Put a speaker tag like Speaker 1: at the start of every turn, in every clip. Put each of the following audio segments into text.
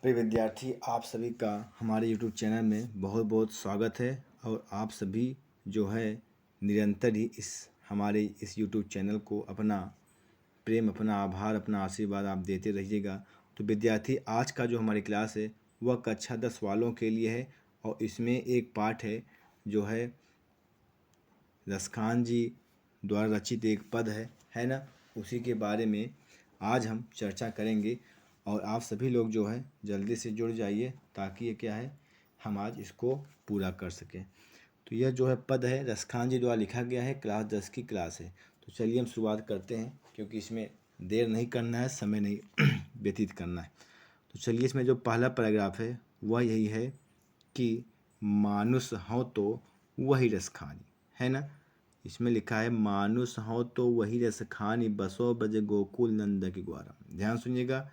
Speaker 1: प्रिय विद्यार्थी, आप सभी का हमारे YouTube चैनल में बहुत बहुत स्वागत है। और आप सभी जो है निरंतर ही हमारे इस YouTube चैनल को अपना प्रेम, अपना आभार, अपना आशीर्वाद आप देते रहिएगा। तो विद्यार्थी, आज का जो हमारी क्लास है वह कक्षा 10 वालों के लिए है और इसमें एक पाठ है जो है रसखान जी द्वारा रचित एक पद है ना, उसी के बारे में आज हम चर्चा करेंगे। और आप सभी लोग जो है जल्दी से जुड़ जाइए ताकि ये क्या है, हम आज इसको पूरा कर सकें। तो यह जो है पद है रसखान जी द्वारा लिखा गया है, क्लास 10 की क्लास है। तो चलिए हम शुरुआत करते हैं, क्योंकि इसमें देर नहीं करना है, समय नहीं व्यतीत करना है। तो चलिए, इसमें जो पहला पैराग्राफ है वह यही है कि मानुष हो तो वही रस खानी, है ना। इसमें लिखा है मानुष हो तो वही रस खानी, बसो बज गोकुल नंद की ग्वारा। ध्यान सुनिएगा,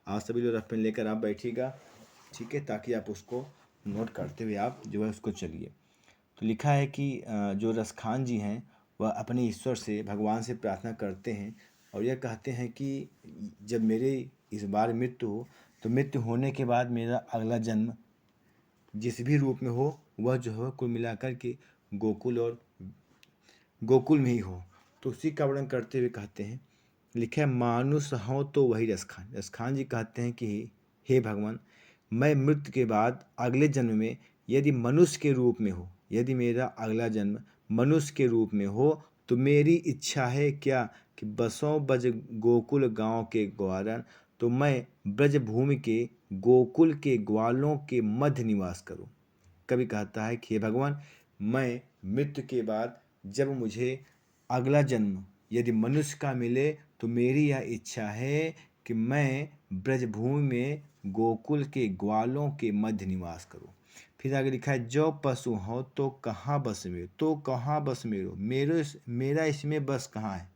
Speaker 1: आप सभी लोग रफ पेन लेकर आप बैठिएगा, ठीक है, ताकि आप उसको नोट करते हुए आप जो है उसको चलिए। तो लिखा है कि जो रसखान जी हैं वह अपने ईश्वर से, भगवान से प्रार्थना करते हैं और यह कहते हैं कि जब मेरे इस बार मृत्यु हो तो मृत्यु होने के बाद मेरा अगला जन्म जिस भी रूप में हो वह जो है कुल मिलाकर के गोकुल में ही हो। तो उसी का वर्णन करते हुए कहते हैं, लिखा है मानुष हो तो वही रसखान। रसखान जी कहते हैं कि हे भगवान, मैं मृत्यु के बाद अगले जन्म में यदि मनुष्य के रूप में हो, यदि मेरा अगला जन्म मनुष्य के रूप में हो तो मेरी इच्छा है क्या कि बसों बज गोकुल गांव के ग्वारण, तो मैं ब्रजभूमि के गोकुल के ग्वालों के मध्य निवास करूं। कवि कहता है कि हे भगवान, मैं मृत्यु के बाद जब मुझे अगला जन्म यदि मनुष्य का मिले तो मेरी यह इच्छा है कि मैं ब्रजभूमि में गोकुल के ग्वालों के मध्य निवास करूं। फिर आगे लिखा है, जो पशु हो तो कहाँ बस मेरो, तो कहाँ बस मेरो, मेरा इसमें बस कहाँ है,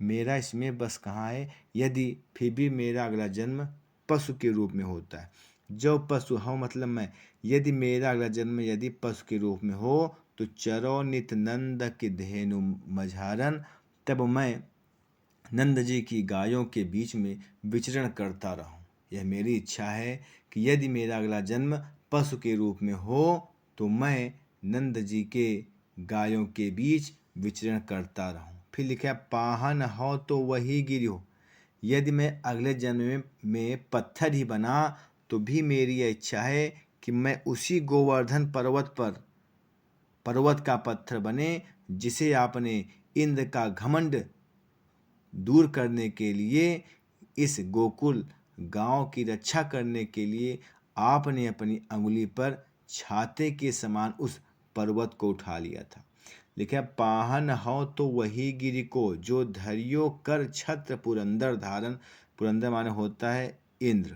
Speaker 1: मेरा इसमें बस कहाँ है, यदि फिर भी मेरा अगला जन्म पशु के रूप में होता है। जो पशु हो मतलब मैं, यदि मेरा अगला जन्म यदि पशु के रूप में हो तो चरो नित नंद की धेनु मझारन, तब मैं नंद जी की गायों के बीच में विचरण करता रहूं। यह मेरी इच्छा है कि यदि मेरा अगला जन्म पशु के रूप में हो तो मैं नंद जी के गायों के बीच विचरण करता रहूं। फिर लिखा है, पाहन हो तो वही गिरी हो, यदि मैं अगले जन्म में पत्थर ही बना तो भी मेरी यह इच्छा है कि मैं उसी गोवर्धन पर्वत का पत्थर बने जिसे आपने इंद्र का घमंड दूर करने के लिए, इस गोकुल गांव की रक्षा करने के लिए आपने अपनी अंगुली पर छाते के समान उस पर्वत को उठा लिया था। लिखा, पाहन हो तो वही गिरि को, जो धरियो कर छत्र पुरंदर धारण। पुरंदर माने होता है इंद्र,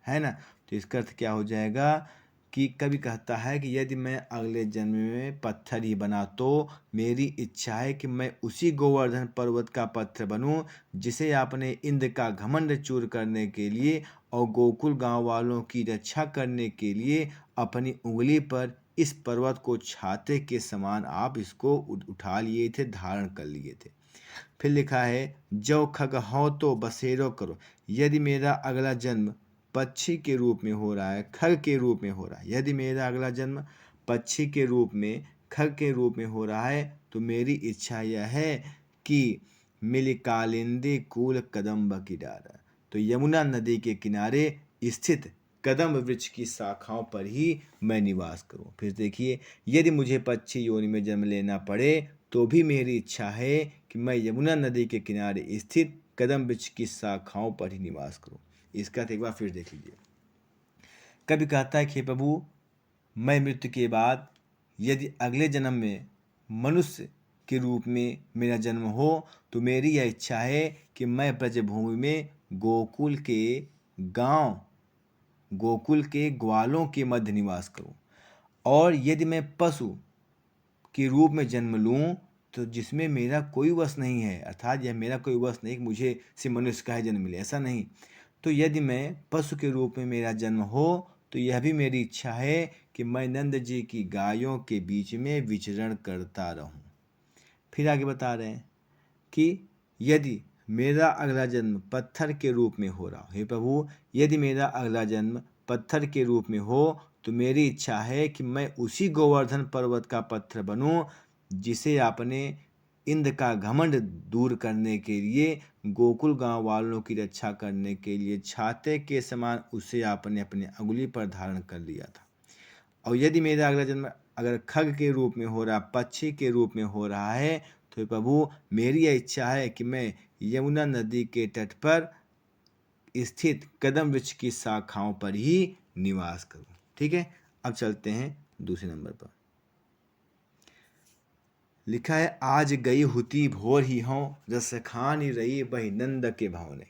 Speaker 1: है ना। तो इसका अर्थ क्या हो जाएगा कि कवि कहता है कि यदि मैं अगले जन्म में पत्थर ही बना तो मेरी इच्छा है कि मैं उसी गोवर्धन पर्वत का पत्थर बनूं जिसे आपने इंद्र का घमंड चूर करने के लिए और गोकुल गांव वालों की रक्षा करने के लिए अपनी उंगली पर इस पर्वत को छाते के समान आप इसको उठा लिए थे, धारण कर लिए थे। फिर लिखा है, जो खग हो तो बसेरो करो, यदि मेरा अगला जन्म पक्षी के रूप में हो रहा है, खग के रूप में हो रहा है, यदि मेरा अगला जन्म पक्षी के रूप में, खग के रूप में हो रहा है तो मेरी इच्छा यह है कि मिली कालिंदी कूल कदम्ब की डारा, तो यमुना नदी के किनारे स्थित कदम्ब वृक्ष की शाखाओं पर ही मैं निवास करूं। फिर देखिए, यदि मुझे पक्षी योनि में जन्म लेना पड़े तो भी मेरी इच्छा है कि मैं यमुना नदी के किनारे स्थित कदम वृक्ष की शाखाओं पर ही निवास करूं। इसका एक बार फिर देख लीजिए। कभी कहता है कि प्रभु, मैं मृत्यु के बाद यदि अगले जन्म में मनुष्य के रूप में मेरा जन्म हो तो मेरी यह इच्छा है कि मैं ब्रजभूमि में गोकुल के ग्वालों के मध्य निवास करूं। और यदि मैं पशु के रूप में जन्म लूं तो जिसमें मेरा कोई वश नहीं है, अर्थात यह मेरा कोई वश नहीं कि मुझे से मनुष्य का ही जन्म मिले, ऐसा नहीं। तो यदि मैं पशु के रूप में मेरा जन्म हो तो यह भी मेरी इच्छा है कि मैं नंद जी की गायों के बीच में विचरण करता रहूं। फिर आगे बता रहे हैं कि यदि मेरा अगला जन्म पत्थर के रूप में हो रहा हो, हे प्रभु यदि मेरा अगला जन्म पत्थर के रूप में हो तो मेरी इच्छा है कि मैं उसी गोवर्धन पर्वत का पत्थर बनूं जिसे आपने इंद्र का घमंड दूर करने के लिए, गोकुल गांव वालों की रक्षा करने के लिए छाते के समान उसे आपने अपने अंगुली पर धारण कर लिया था। और यदि मेरा अगला जन्म अगर खग के रूप में हो रहा, पक्षी के रूप में हो रहा है, तो प्रभु मेरी यह इच्छा है कि मैं यमुना नदी के तट पर स्थित कदम वृक्ष की शाखाओं पर ही निवास करूं। ठीक है, अब चलते हैं दूसरे नंबर पर। लिखा है, आज गई हुती भोर ही हों, रस खानी रही बही नंद के भावने।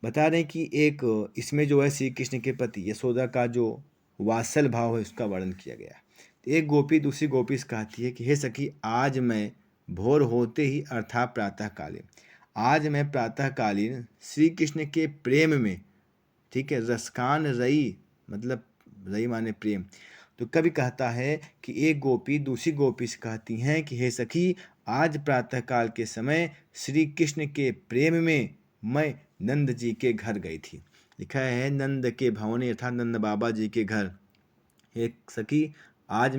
Speaker 1: बता रहे हैं कि एक इसमें जो है श्री कृष्ण के प्रति यशोदा का जो वात्सल भाव है उसका वर्णन किया गया। तो एक गोपी दूसरी गोपी से कहती है कि हे सखी, आज मैं भोर होते ही अर्थात प्रातःकालीन, आज मैं प्रातःकालीन श्री कृष्ण के प्रेम में, ठीक है, रसकान रई, मतलब रई माने प्रेम। तो कभी कहता है कि एक गोपी दूसरी गोपी से कहती हैं कि हे सखी, आज प्रातःकाल के समय श्री कृष्ण के प्रेम में मैं नंद जी के घर गई थी। लिखा है नंद के भवन अर्थात नंद बाबा जी के घर। हे सखी, आज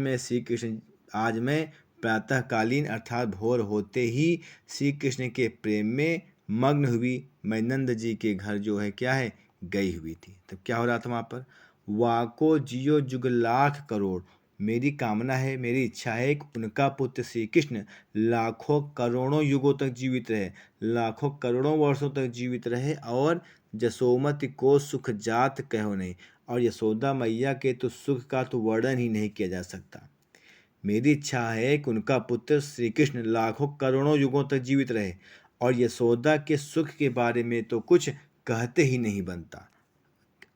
Speaker 1: मैं प्रातःकालीन अर्थात भोर होते ही श्री कृष्ण के प्रेम में मग्न हुई, मैं नंद जी के घर जो है क्या है गई हुई थी। तब क्या हो रहा था वहाँ पर, वाको जियो जुग लाख करोड़, मेरी कामना है, मेरी इच्छा है कि उनका पुत्र श्री कृष्ण लाखों करोड़ों युगों तक जीवित रहे, लाखों करोड़ों वर्षों तक जीवित रहे, और जसोमति को सुख जात कहो नहीं, और यशोदा मैया के तो सुख का तो वर्णन ही नहीं किया जा सकता। मेरी इच्छा है कि उनका पुत्र श्री कृष्ण लाखों करोड़ों युगों तक जीवित रहे, और यशोदा के सुख के बारे में तो कुछ कहते ही नहीं बनता।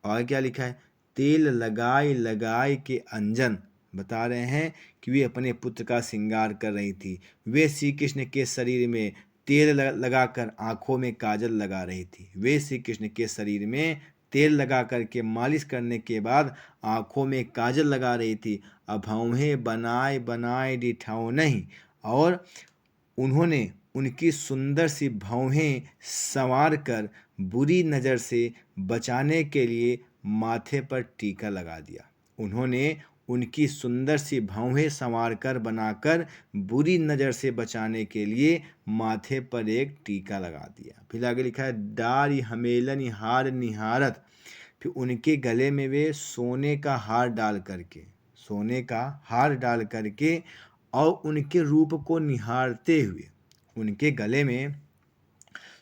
Speaker 1: और क्या लिखा है, तेल लगाए लगाए के अंजन, बता रहे हैं कि वे अपने पुत्र का श्रृंगार कर रही थी। वे श्री कृष्ण के शरीर में तेल लगाकर आंखों में काजल लगा रही थी। वे श्री कृष्ण के शरीर में तेल लगा करके मालिश करने के बाद आंखों में काजल लगा रही थी। अब भौहें बनाए बनाए डिठाओ नहीं, और उन्होंने उनकी सुंदर सी भौहें संवार कर बुरी नज़र से बचाने के लिए माथे पर टीका लगा दिया। उन्होंने उनकी सुंदर सी भौहें संवार कर बनाकर बुरी नज़र से बचाने के लिए माथे पर एक टीका लगा दिया। फिर आगे लिखा है, डारी हमेलन हार निहारत, फिर उनके गले में वे सोने का हार डाल करके और उनके रूप को निहारते हुए, उनके गले में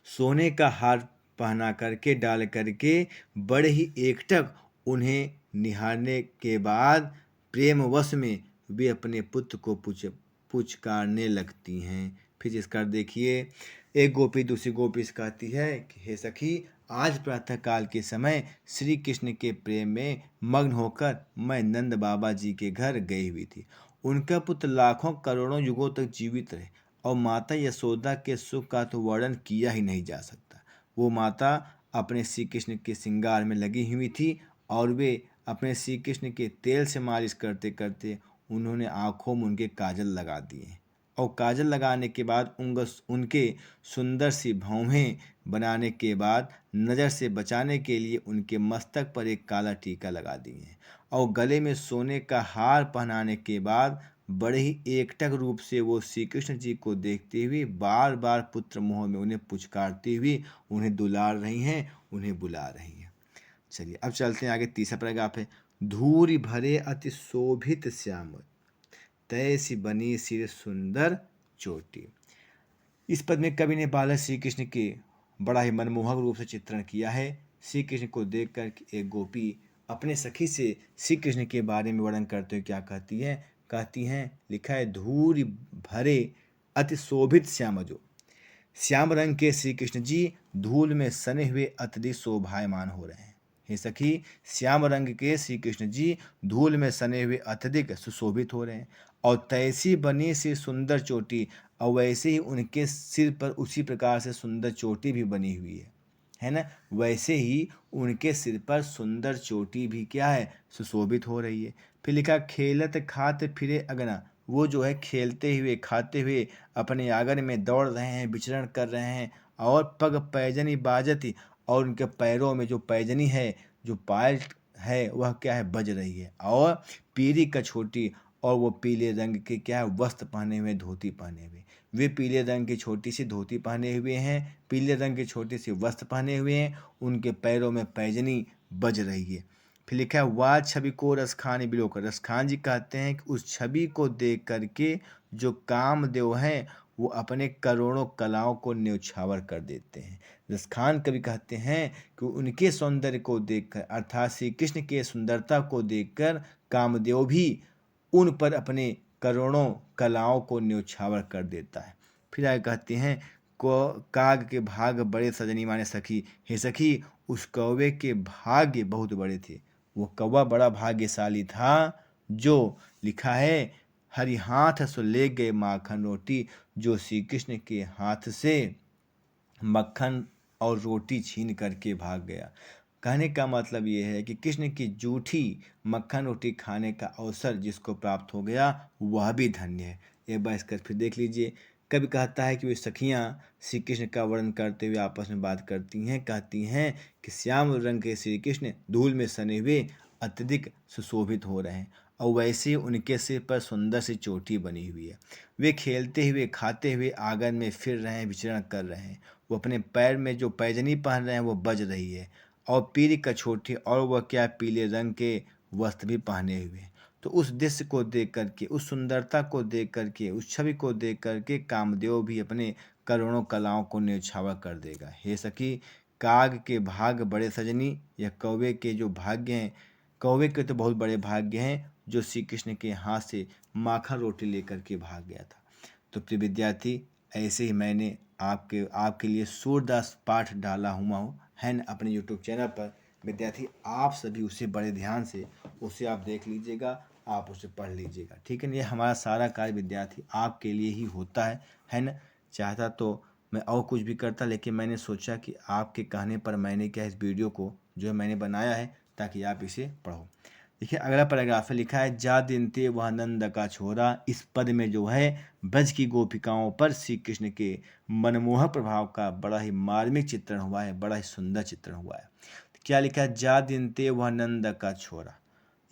Speaker 1: सोने का हार पहना करके डाल करके बड़े ही एकटक उन्हें निहारने के बाद प्रेमवश में वे अपने पुत्र को पुचकारने लगती हैं। फिर इसका देखिए, एक गोपी दूसरी गोपी से कहती है कि हे सखी, आज प्रातःकाल के समय श्री कृष्ण के प्रेम में मग्न होकर मैं नंद बाबा जी के घर गई हुई थी। उनका पुत्र लाखों करोड़ों युगों तक जीवित रहे, और माता यशोदा के सुख का तो वर्णन किया ही नहीं जा सकता। वो माता अपने श्री कृष्ण के श्रृंगार में लगी हुई थी, और वे अपने श्री कृष्ण के तेल से मालिश करते करते उन्होंने आँखों में उनके काजल लगा दिए, और काजल लगाने के बाद उनके सुंदर सी भौहें बनाने के बाद नज़र से बचाने के लिए उनके मस्तक पर एक काला टीका लगा दिए, और गले में सोने का हार पहनाने के बाद बड़े ही एकटक रूप से वो श्री कृष्ण जी को देखते हुए बार बार पुत्र मोह में उन्हें पुचकारती हुई उन्हें दुलार रही हैं, उन्हें बुला रही हैं। चलिए अब चलते हैं आगे। तीसरा पैराग्राफ है, धूरी भरे अति शोभित श्याम, तैसी बनी सिर सुंदर चोटी। इस पद में कवि ने बालक श्री कृष्ण के बड़ा ही मनमोहक रूप से चित्रण किया है। श्री कृष्ण को देखकर एक गोपी अपने सखी से श्री कृष्ण के बारे में वर्णन करते हुए क्या कहती हैं, लिखा है, धूरी भरे अति शोभित श्यामजो, श्याम रंग के श्री कृष्ण जी धूल में सने हुए अत्यधिक शोभायमान हो रहे हैं। हे सखी, श्याम रंग के श्री कृष्ण जी धूल में सने हुए अत्यधिक सुशोभित हो रहे हैं, और तैसी बनी सी सुंदर चोटी, और वैसे ही उनके सिर पर उसी प्रकार से सुंदर चोटी भी बनी हुई है ना, वैसे ही उनके सिर पर सुंदर चोटी भी क्या है, सुशोभित हो रही है। फिर लिखा, खेलत खाते फिरे अगना, वो जो है खेलते हुए खाते हुए अपने आंगन में दौड़ रहे हैं, विचरण कर रहे हैं, और पग पैजनी बाजती, और उनके पैरों में जो पैजनी है, जो पायल है, वह क्या है, बज रही है। और पीली कछोटी, और वो पीले रंग के क्या है, वस्त्र पहने हुए, धोती पहने हुए। वे पीले रंग की छोटी सी धोती पहने हुए हैं, पीले रंग की छोटी सी वस्त्र पहने हुए हैं, उनके पैरों में पैजनी बज रही है। फिर लिखा है वाह छवि को रसखान बिलोकर। रसखान जी कहते हैं कि उस छवि को देख करके जो कामदेव हैं वो अपने करोड़ों कलाओं को न्यौछावर कर देते हैं। रसखान कवि कहते हैं कि उनके सौंदर्य को देखकर, अर्थात श्री कृष्ण के सुंदरता को देखकर कामदेव भी उन पर अपने करोड़ों कलाओं को न्यौछावर कर देता है। फिर आगे कहते हैं को काग के भाग बड़े सजनी माने सखी। हे सखी, उस कौवे के भाग्य बहुत बड़े थे। वो कौवा बड़ा भाग्यशाली था, जो लिखा है हरि हाथ सो ले गए माखन रोटी, जो श्री कृष्ण के हाथ से मक्खन और रोटी छीन करके भाग गया। कहने का मतलब ये है कि कृष्ण की जूठी मक्खन रोटी खाने का अवसर जिसको प्राप्त हो गया वह भी धन्य है। एक बार इसका फिर देख लीजिए। कभी कहता है कि वे सखियाँ श्री कृष्ण का वर्णन करते हुए आपस में बात करती हैं, कहती हैं कि श्याम रंग के श्री कृष्ण धूल में सने हुए अत्यधिक सुशोभित हो रहे हैं, और वैसे ही उनके सिर पर सुंदर सी चोटी बनी हुई है। वे खेलते हुए खाते हुए आंगन में फिर रहे हैं, विचरण कर रहे हैं। वो अपने पैर में जो पैजनी पहन रहे हैं वो बज रही है, और पीली कछोटी, और वह क्या पीले रंग के वस्त्र भी पहने हुए हैं। तो उस दृश्य को देख करके, उस सुंदरता को देख करके, उस छवि को देख करके कामदेव भी अपने करोड़ों कलाओं को न्यौछावर कर देगा। हे सखी, काग के भाग बड़े सजनी, या कौवे के जो भाग्य हैं, कौवे के तो बहुत बड़े भाग्य हैं जो श्री कृष्ण के हाथ से माखन रोटी लेकर के भाग गया था। तो प्रिय विद्यार्थी, ऐसे ही मैंने आपके लिए सूरदास पाठ डाला हुआ हूँ है न अपने यूट्यूब चैनल पर। विद्यार्थी, आप सभी उसे बड़े ध्यान से उसे आप देख लीजिएगा, आप उसे पढ़ लीजिएगा, ठीक है ना। ये हमारा सारा कार्य विद्यार्थी आपके लिए ही होता है न। चाहता तो मैं और कुछ भी करता, लेकिन मैंने सोचा कि आपके कहने पर मैंने क्या इस वीडियो को जो मैंने बनाया है ताकि आप इसे पढ़ो। देखिए अगला पैराग्राफ है, लिखा है जा दिन ते वह नंद का छोरा। इस पद में जो है ब्रज की गोपिकाओं पर श्री कृष्ण के मनमोहक प्रभाव का बड़ा ही मार्मिक चित्रण हुआ है, बड़ा ही सुंदर चित्रण हुआ है। तो क्या लिखा है, जा दिन ते वह नंद का छोरा।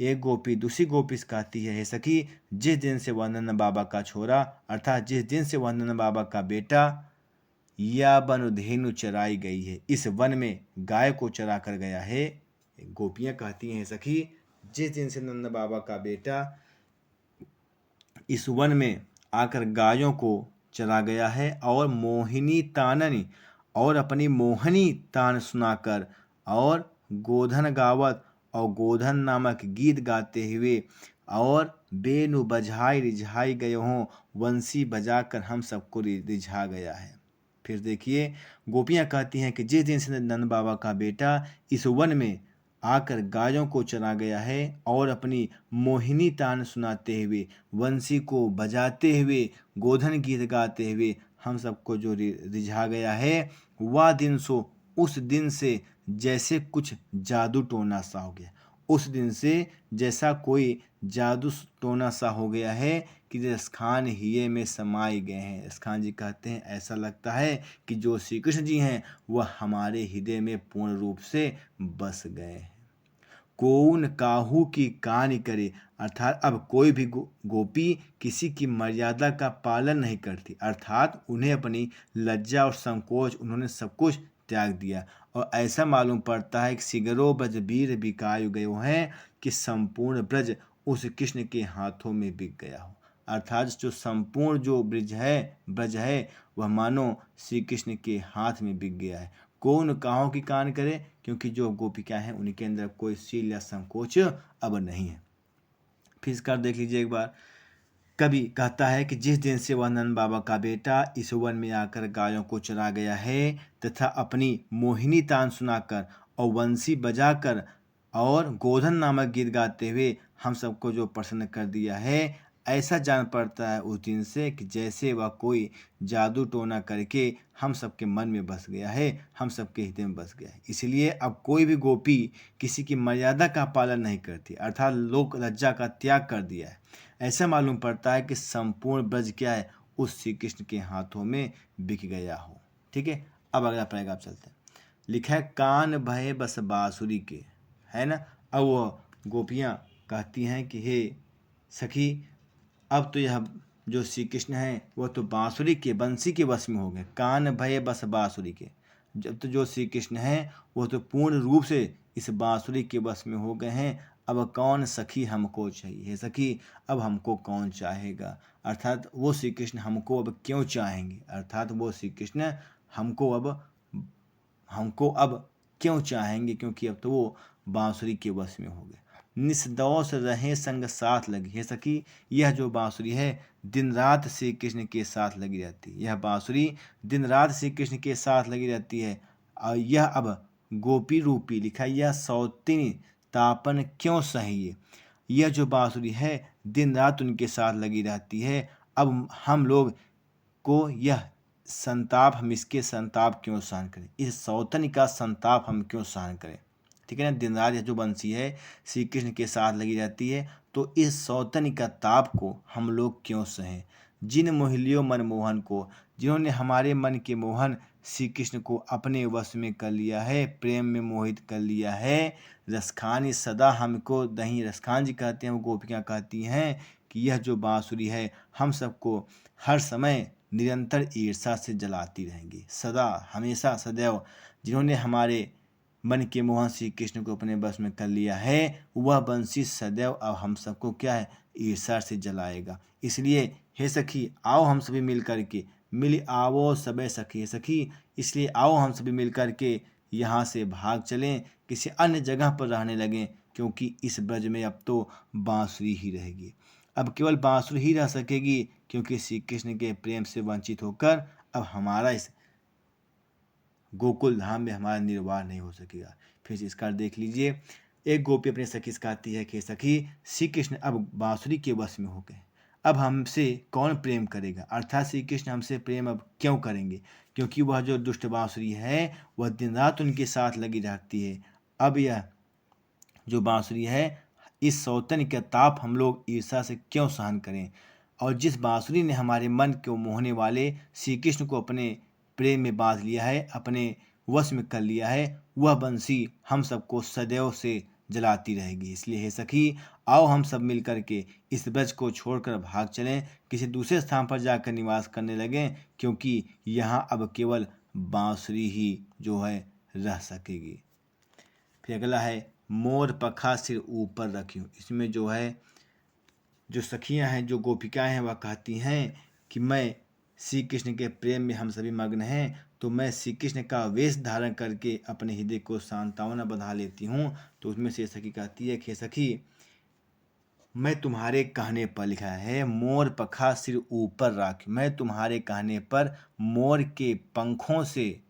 Speaker 1: एक गोपी दूसरी गोपी से कहती है, हे सखी, जिस दिन से वह नंद बाबा का छोरा, अर्थात जिस दिन से वह नंद बाबा का बेटा या वनुधेनु चराई गई है, इस वन में गाय को चरा कर गया है। गोपियां कहती हैं, सखी, जिस दिन से नंद बाबा का बेटा इस वन में आकर गायों को चरा गया है, और मोहिनी ताननी, और अपनी मोहनी तान सुनाकर, और गोधन गावत, और गोधन नामक गीत गाते हुए, और बेनु बजाई रिझाई गए हों, वंशी बजाकर हम सबको रिझा गया है। फिर देखिए, गोपियां कहती हैं कि जिस दिन से नंद बाबा का बेटा इस वन में आकर गायों को चरा गया है, और अपनी मोहिनी तान सुनाते हुए, वंशी को बजाते हुए, गोधन गीत गाते हुए हम सबको जो रिझा गया है, वह दिन सो उस दिन से जैसे कुछ जादू टोना सा हो गया। उस दिन से जैसा कोई जादू टोना सा हो गया है कि रसखान हिये में समाये गए हैं। रसखान जी कहते हैं ऐसा लगता है कि जो श्री कृष्ण जी हैं वह हमारे हृदय में पूर्ण रूप से बस गए हैं। कौन काहू की कानी करे, अर्थात अब कोई भी गोपी किसी की मर्यादा का पालन नहीं करती, अर्थात उन्हें अपनी लज्जा और संकोच उन्होंने सब कुछ त्याग दिया, और ऐसा मालूम पड़ता है कि सिगरो ब्रज वीर बिकायु गए हैं, कि संपूर्ण ब्रज उस कृष्ण के हाथों में बिक गया हो। अर्थात जो संपूर्ण जो ब्रज है वह मानो श्री कृष्ण के हाथ में बिक गया है। कौन काहों की कान करे, क्योंकि जो गोपिका हैं उनके अंदर कोई शील या संकोच अब नहीं है। फिर इसका देख लीजिए एक बार। कवि कहता है कि जिस दिन से वह नंद बाबा का बेटा इस वन में आकर गायों को चरा गया है, तथा अपनी मोहिनी तान सुनाकर और वंशी बजाकर और गोधन नामक गीत गाते हुए हम सबको जो प्रसन्न कर दिया है, ऐसा जान पड़ता है उस दिन से कि जैसे वह कोई जादू टोना करके हम सबके मन में बस गया है, हम सबके हृदय में बस गया है। इसलिए अब कोई भी गोपी किसी की मर्यादा का पालन नहीं करती, अर्थात लोक लज्जा का त्याग कर दिया है। ऐसा मालूम पड़ता है कि संपूर्ण ब्रज क्या है, उस श्री कृष्ण के हाथों में बिक गया हो। ठीक है, अब अगला पैराग्राफ चलते हैं। लिखा है कान भये बस बांसुरी के, है ना। अब वो गोपियाँ कहती हैं कि हे सखी, अब तो यह जो श्री कृष्ण हैं वो तो बांसुरी के, बंसी के वश में हो गए। कान भये बस बांसुरी के, जब तो जो श्री कृष्ण हैं वो तो पूर्ण रूप से इस बांसुरी के वश में हो गए हैं। अब कौन सखी हमको चाहिए, हे सखी अब हमको कौन चाहेगा, अर्थात वो श्री कृष्ण हमको अब क्यों चाहेंगे, अर्थात वो श्री कृष्ण हमको अब क्यों चाहेंगे, क्योंकि अब तो वो बांसुरी के वश में हो गए। निस्दोष रहे संग साथ लगी, हे सखी यह जो बांसुरी है दिन रात श्री कृष्ण के साथ लगी रहती है, यह बांसुरी दिन रात श्री कृष्ण के साथ लगी रहती है। और यह अब गोपी रूपी, लिखा यह सौतीन तापन क्यों सहिए, यह जो बांसुरी है दिन रात उनके साथ लगी रहती है। अब हम लोग को यह संताप, हम इसके संताप क्यों सहन करें, इस सौतन का संताप हम क्यों सहन करें, ठीक है ना। दिन रात यह जो बंसी है श्री कृष्ण के साथ लगी रहती है, तो इस सौतन का ताप को हम लोग क्यों सहें। जिन मोहिलियों मनमोहन को, जिन्होंने हमारे मन के मोहन श्री कृष्ण को अपने वश में कर लिया है, प्रेम में मोहित कर लिया है। रसखानी सदा हमको दही, रसखान जी कहते हैं, वो गोपियाँ कहती हैं कि यह जो बांसुरी है हम सबको हर समय निरंतर ईर्षा से जलाती रहेंगी, सदा हमेशा सदैव। जिन्होंने हमारे मन के मोहन श्री कृष्ण को अपने बस में कर लिया है, वह बंसी सदैव अब हम सबको क्या है, ईर्षा से जलाएगा। इसलिए हे सखी आओ हम सभी मिल करके, मिल आवो सबे सखी, सखी इसलिए आओ हम सभी मिल करके यहाँ से भाग चलें, किसी अन्य जगह पर रहने लगें, क्योंकि इस ब्रज में अब तो बांसुरी ही रहेगी। अब केवल बांसुरी ही रह सकेगी, क्योंकि श्री कृष्ण के प्रेम से वंचित होकर अब हमारा इस गोकुल धाम में हमारा निर्वाह नहीं हो सकेगा। फिर से इसका देख लीजिए। एक गोपी अपने सखी से कहती है कि सखी श्री कृष्ण अब बांसुरी के वश में हो गए, अब हमसे कौन प्रेम करेगा, अर्थात श्री कृष्ण हमसे प्रेम अब क्यों करेंगे, क्योंकि वह जो दुष्ट बांसुरी है वह दिन रात उनके साथ लगी रहती है। अब यह जो बांसुरी है, इस सौतन का ताप हम लोग ईर्षा से क्यों सहन करें। और जिस बांसुरी ने हमारे मन को मोहने वाले श्री कृष्ण को अपने प्रेम में बांध लिया है, अपने वश में कर लिया है, वह बंसी हम सबको सदैव से जलाती रहेगी। इसलिए हे सखी आओ हम सब मिल करके इस ब्रज को छोड़कर भाग चलें, किसी दूसरे स्थान पर जाकर निवास करने लगें, क्योंकि यहाँ अब केवल बांसुरी ही जो है रह सकेगी। फिर अगला है मोर पखा सिर ऊपर रखियो। इसमें जो है जो सखियां हैं, जो गोपिकाएं हैं, वह कहती हैं कि मैं श्री कृष्ण के प्रेम में हम सभी मग्न हैं, तो मैं श्री कृष्ण का वेश धारण करके अपने हृदय को सांत्वना बंधा लेती हूँ। तो उसमें से सखी कहती है कि सखी मैं तुम्हारे कहने पर, लिखा है मोर पखा सिर ऊपर रख, मैं तुम्हारे कहने पर मोर के पंखों से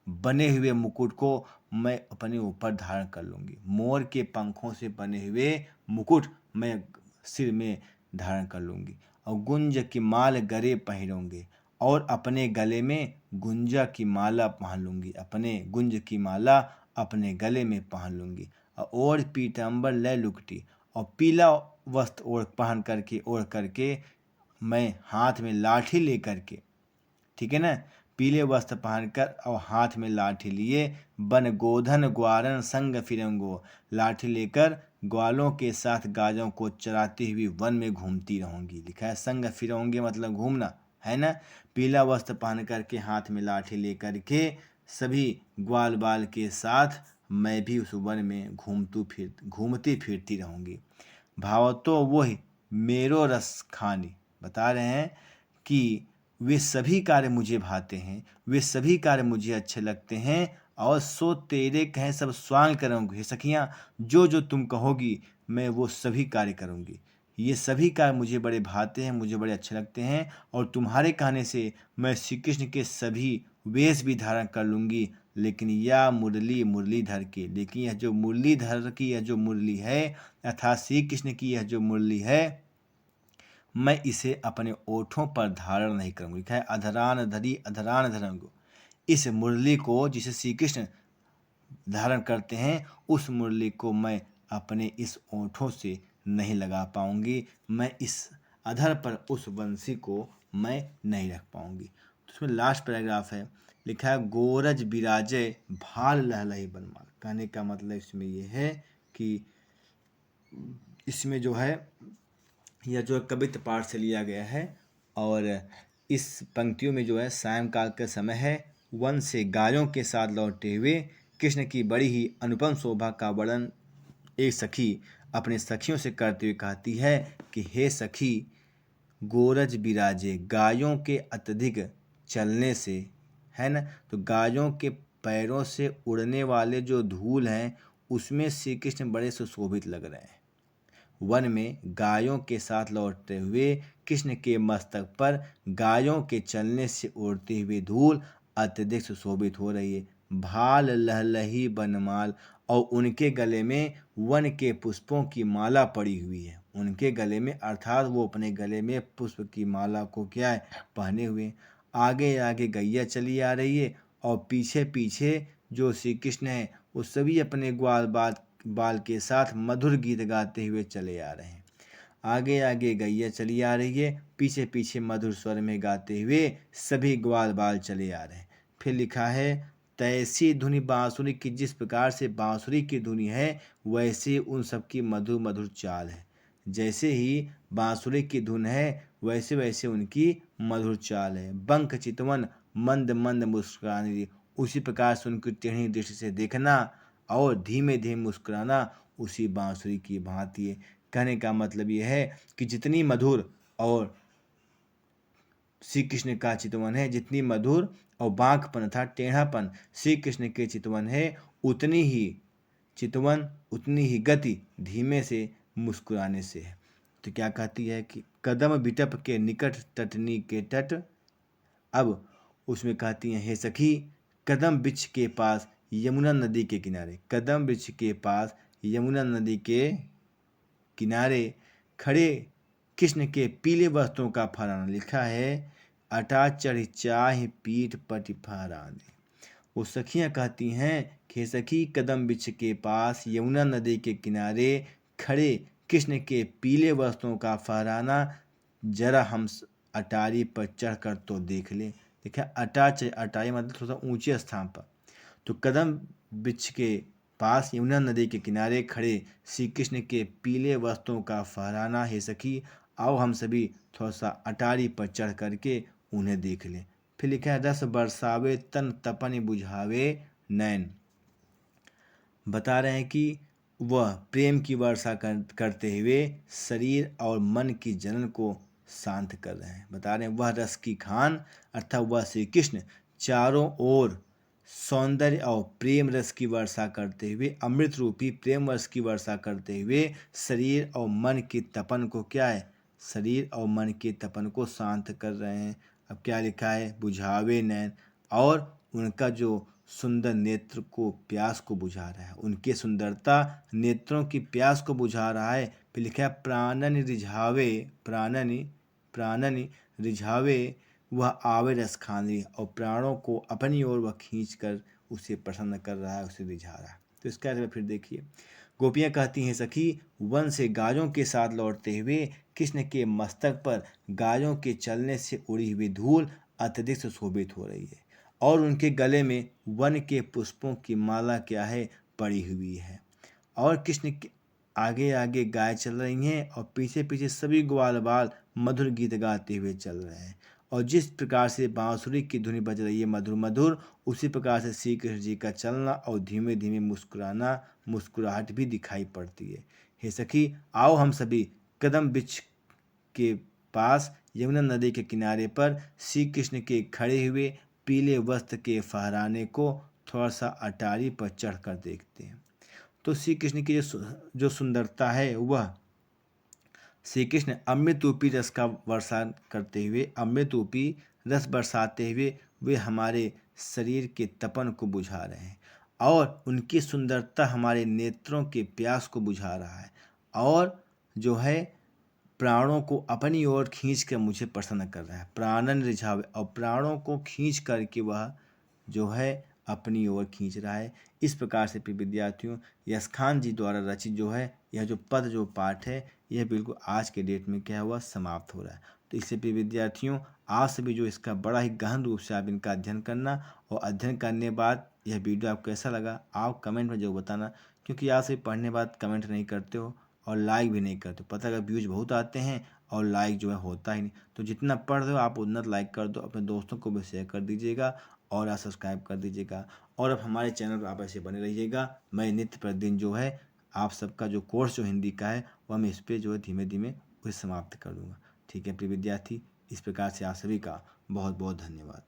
Speaker 1: बने हुए मुकुट को मैं अपने ऊपर धारण कर लूँगी। मोर के पंखों से बने हुए मुकुट मैं सिर में धारण कर लूँगी, और गुंज की माल गले पहनूंगी, और अपने गले में गुंजा की माला पहन लूँगी, अपने गुंज की माला अपने गले में पहन लूँगी। और पीताम्बर ले लुकटी, और पीला वस्त्र ओढ़ करके मैं हाथ में लाठी ले करके, ठीक है ना, पीले वस्त्र पहनकर और हाथ में लाठी लिए, बन गोधन ग्वारन संग फिरंगो, लाठी लेकर ग्वालों के साथ गायों को चराती हुई वन में घूमती रहूंगी। लिखा है संग फिरोंगे मतलब घूमना, है ना। पीला वस्त्र पहन करके हाथ में लाठी लेकर के सभी ग्वाल बाल के साथ मैं भी उस वन में घूमती फिरती रहूंगी। भाव तो वही मेरो रस खानी, बता रहे हैं कि वे सभी कार्य मुझे भाते हैं, वे सभी कार्य मुझे अच्छे लगते हैं, और सो तेरे कहे सब स्वांग करूँगी। हे सखियाँ जो जो तुम कहोगी मैं वो सभी कार्य करूँगी, ये सभी कार्य मुझे बड़े भाते हैं, मुझे बड़े अच्छे लगते हैं, और तुम्हारे कहने से मैं श्री कृष्ण के सभी वेश भी धारण कर लूँगी। लेकिन यह मुरलीधर की, लेकिन यह जो मुरलीधर की यह जो मुरली है, अर्थात श्री कृष्ण की यह जो मुरली है, मैं इसे अपने ओठों पर धारण नहीं करूँगी। क्या है अधरान धरूंगा, इस मुरली को जिसे श्री कृष्ण धारण करते हैं, उस मुरली को मैं अपने इस ओठों से नहीं लगा पाऊंगी, मैं इस अधर पर उस बंसी को मैं नहीं रख पाऊंगी। तो उसमें लास्ट पैराग्राफ है, लिखा है गोरज बिराजे भाल लहलही बनमाल। कहने का मतलब इसमें यह है कि इसमें जो है यह जो कवित्व पाठ से लिया गया है और इस पंक्तियों में जो है सायंकाल का समय है, वन से गायों के साथ लौटे हुए कृष्ण की बड़ी ही अनुपम शोभा का वर्णन एक सखी अपने सखियों से करते हुए कहती है कि हे सखी, गोरज बिराजे, गायों के अत्यधिक चलने से, है ना, तो गायों के पैरों से उड़ने वाले जो धूल हैं उसमें श्री कृष्ण बड़े सुशोभित लग रहे हैं। वन में गायों के साथ लौटते हुए कृष्ण के मस्तक पर गायों के चलने से उड़ती हुई धूल अत्यधिक सुशोभित हो रही है। भाल लहलही बनमाल, और उनके गले में वन के पुष्पों की माला पड़ी हुई है। उनके गले में अर्थात वो अपने गले में पुष्प की माला को क्या है, पहने हुए। आगे आगे गैया चली आ रही है और पीछे पीछे जो श्री कृष्ण है वो सभी अपने ग्वाल बाल के साथ मधुर गीत गाते हुए चले आ रहे हैं। आगे आगे गैया चली आ रही है, पीछे पीछे मधुर स्वर में गाते हुए सभी ग्वाल बाल चले आ रहे हैं। फिर लिखा है तैसी धुनी बांसुरी की, जिस प्रकार से बांसुरी की धुनी है वैसे उन सबकी मधुर मधुर चाल है। जैसे ही बांसुरी की धुन है वैसे वैसे उनकी मधुर चाल है। बंक चितवन मंद मंद मुस्कुराने, उसी प्रकार से उनकी टेढ़ी दृष्टि से देखना और धीमे धीमे मुस्कुराना उसी बांसुरी की भांति है। कहने का मतलब यह है कि जितनी मधुर और श्री कृष्ण का चितवन है, जितनी मधुर और बांकपन था टेढ़ापन श्री कृष्ण के चितवन है, उतनी ही चितवन, उतनी ही गति धीमे से मुस्कुराने से है। तो क्या कहती है कि कदम बिटप के निकट तटनी के तट, अब उसमें कहती हैं हे सखी, कदम वृक्ष के पास यमुना नदी के किनारे, कदम वृक्ष के पास यमुना नदी के किनारे खड़े कृष्ण के पीले वस्त्रों का फहराना। लिखा है अटा चढ़ चाह पीठ पट फहराने। वो सखियां कहती हैं कि सखी, कदम वृक्ष के पास यमुना नदी के किनारे खड़े कृष्ण के पीले वस्त्रों का फहराना जरा हम अटारी पर चढ़कर तो देख ले। देखा अटारी मतलब थोड़ा सा ऊंचे स्थान पर। तो कदम वृक्ष के पास यमुना नदी के किनारे खड़े श्री कृष्ण के पीले वस्त्रों का फहराना, हे सखी आओ हम सभी थोड़ा सा अटारी पर चढ़ करके उन्हें देख लें। फिर लिखा है रस बरसावे तन तपन बुझावे नैन। बता रहे हैं कि वह प्रेम की वर्षा करते हुए शरीर और मन की जलन को शांत कर रहे हैं। बता रहे हैं वह रस की खान अर्थात वह श्री कृष्ण चारों ओर सौंदर्य और प्रेम रस की वर्षा करते हुए, अमृत रूपी प्रेम रस की वर्षा करते हुए शरीर और मन की तपन को क्या है, शरीर और मन के तपन को शांत कर रहे हैं। अब क्या लिखा है बुझावे नैन, और उनका जो सुंदर नेत्र को प्यास को बुझा रहा है, उनके सुंदरता नेत्रों की प्यास को बुझा रहा है। फिर लिखा है प्राणन रिझावे, प्राणन रिझावे वह आवे रस खाने, और प्राणों को अपनी ओर वह खींच कर उसे प्रसन्न कर रहा है, उसे रिझा रहा है। तो इसका फिर देखिए गोपियाँ कहती हैं सखी, वन से गायों के साथ लौटते हुए कृष्ण के मस्तक पर गायों के चलने से उड़ी हुई धूल अत्यधिक सुशोभित हो रही है और उनके गले में वन के पुष्पों की माला क्या है, पड़ी हुई है। और कृष्ण के आगे आगे गाय चल रही हैं और पीछे पीछे सभी ग्वाल बाल मधुर गीत गाते हुए चल रहे हैं। और जिस प्रकार से बांसुरी की धुनी बज रही है मधुर मधुर, उसी प्रकार से श्री कृष्ण जी का चलना और धीमे धीमे मुस्कुराना, मुस्कुराहट भी दिखाई पड़ती है। हे सखी आओ हम सभी कदम वृक्ष के पास यमुना नदी के किनारे पर श्री कृष्ण के खड़े हुए पीले वस्त्र के फहराने को थोड़ा सा अटारी पर चढ़कर देखते हैं। तो श्री कृष्ण की जो सुंदरता है वह श्री कृष्ण अमृतरूपी रस का वर्षा करते हुए, अमृतरूपी रस बरसाते हुए वे हमारे शरीर के तपन को बुझा रहे हैं और उनकी सुंदरता हमारे नेत्रों के प्यास को बुझा रहा है और जो है प्राणों को अपनी ओर खींच कर मुझे प्रसन्न कर रहा है। प्राणन रिझावे, और प्राणों को खींच करके वह जो है अपनी ओर खींच रहा है। इस प्रकार से प्रिय विद्यार्थियों यशखान जी द्वारा रचित जो है यह जो पद जो पाठ है यह बिल्कुल आज के डेट में क्या हुआ समाप्त हो रहा है। तो इससे प्रिय विद्यार्थियों, आज से भी जो इसका बड़ा ही गहन रूप से आप इनका अध्ययन करना, और अध्ययन करने बाद यह वीडियो आपको कैसा लगा आप कमेंट में जो बताना, क्योंकि आज से पढ़ने बाद कमेंट नहीं करते हो और लाइक भी नहीं करते। पता है व्यूज बहुत आते हैं और लाइक जो है होता ही नहीं। तो जितना पढ़ रहे हो आप उतना लाइक कर दो, अपने दोस्तों को भी शेयर कर दीजिएगा और आप सब्सक्राइब कर दीजिएगा। और अब हमारे चैनल पर आप ऐसे बने रहिएगा। मैं नित्य प्रतिदिन जो है आप सबका जो कोर्स जो हिंदी का है वह मैं इस पर जो है धीमे धीमे उसे समाप्त कर दूँगा। ठीक है प्रिय विद्यार्थी, इस प्रकार से आप सभी का बहुत बहुत धन्यवाद।